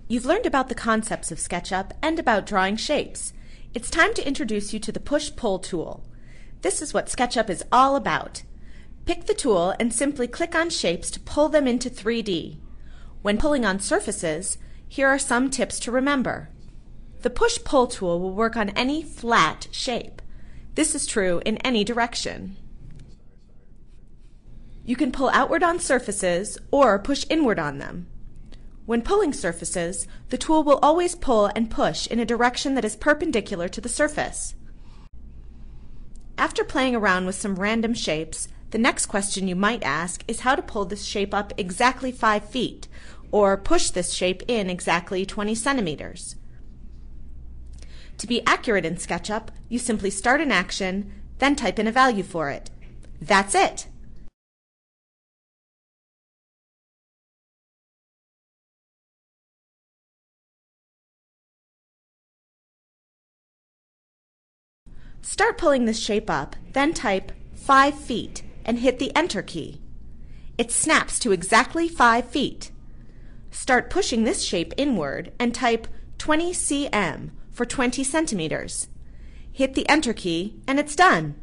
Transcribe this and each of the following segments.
You've learned about the concepts of SketchUp and about drawing shapes. It's time to introduce you to the Push-Pull tool. This is what SketchUp is all about. Pick the tool and simply click on shapes to pull them into 3D. When pulling on surfaces, here are some tips to remember. The Push-Pull tool will work on any flat shape. This is true in any direction. You can pull outward on surfaces or push inward on them. When pulling surfaces, the tool will always pull and push in a direction that is perpendicular to the surface. After playing around with some random shapes, the next question you might ask is how to pull this shape up exactly 5 feet, or push this shape in exactly 20 centimeters. To be accurate in SketchUp, you simply start an action, then type in a value for it. That's it! Start pulling this shape up, then type 5 feet and hit the Enter key. It snaps to exactly 5 feet. Start pushing this shape inward and type 20 cm for 20 centimeters. Hit the Enter key and it's done.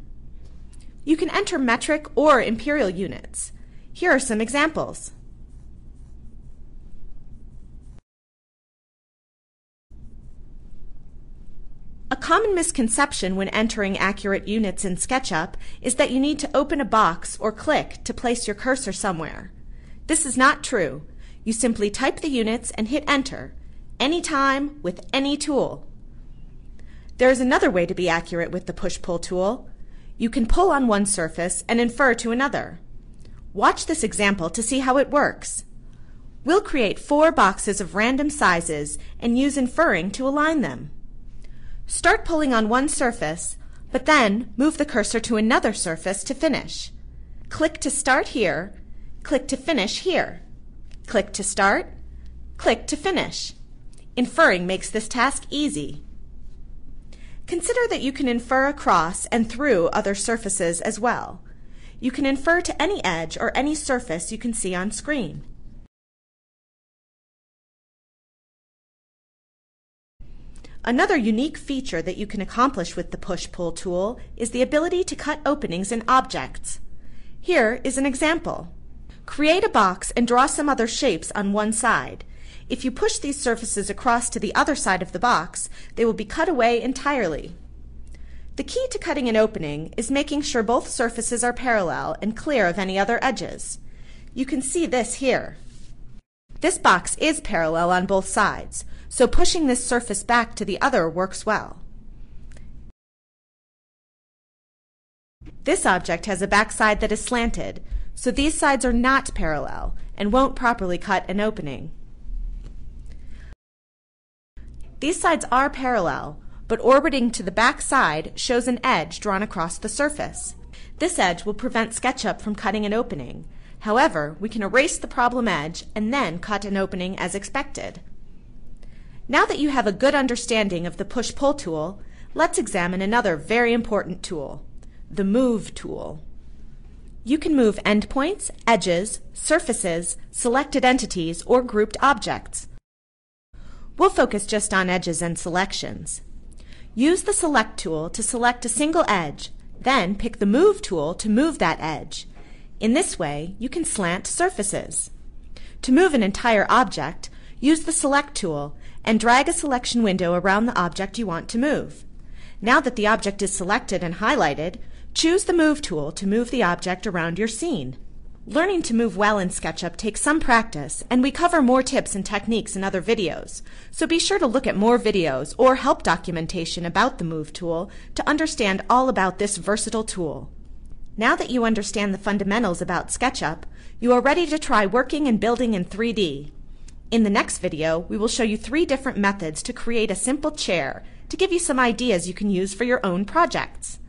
You can enter metric or imperial units. Here are some examples. A common misconception when entering accurate units in SketchUp is that you need to open a box or click to place your cursor somewhere. This is not true. You simply type the units and hit Enter, anytime with any tool. There is another way to be accurate with the Push-Pull tool. You can pull on one surface and infer to another. Watch this example to see how it works. We'll create 4 boxes of random sizes and use inferring to align them. Start pulling on one surface, but then move the cursor to another surface to finish. Click to start here, click to finish here. Click to start, click to finish. Inferring makes this task easy. Consider that you can infer across and through other surfaces as well. You can infer to any edge or any surface you can see on screen. Another unique feature that you can accomplish with the Push-Pull tool is the ability to cut openings in objects. Here is an example. Create a box and draw some other shapes on one side. If you push these surfaces across to the other side of the box, they will be cut away entirely. The key to cutting an opening is making sure both surfaces are parallel and clear of any other edges. You can see this here. This box is parallel on both sides, so pushing this surface back to the other works well. This object has a backside that is slanted, so these sides are not parallel and won't properly cut an opening. These sides are parallel, but orbiting to the back side shows an edge drawn across the surface. This edge will prevent SketchUp from cutting an opening. However, we can erase the problem edge and then cut an opening as expected. Now that you have a good understanding of the Push-Pull tool, let's examine another very important tool, the Move tool. You can move endpoints, edges, surfaces, selected entities, or grouped objects. We'll focus just on edges and selections. Use the Select tool to select a single edge, then pick the Move tool to move that edge. In this way, you can slant surfaces. To move an entire object, use the Select tool and drag a selection window around the object you want to move. Now that the object is selected and highlighted, choose the Move tool to move the object around your scene. Learning to move well in SketchUp takes some practice, and we cover more tips and techniques in other videos, so be sure to look at more videos or help documentation about the Move tool to understand all about this versatile tool. Now that you understand the fundamentals about SketchUp, you are ready to try working and building in 3D. In the next video, we will show you 3 different methods to create a simple chair to give you some ideas you can use for your own projects.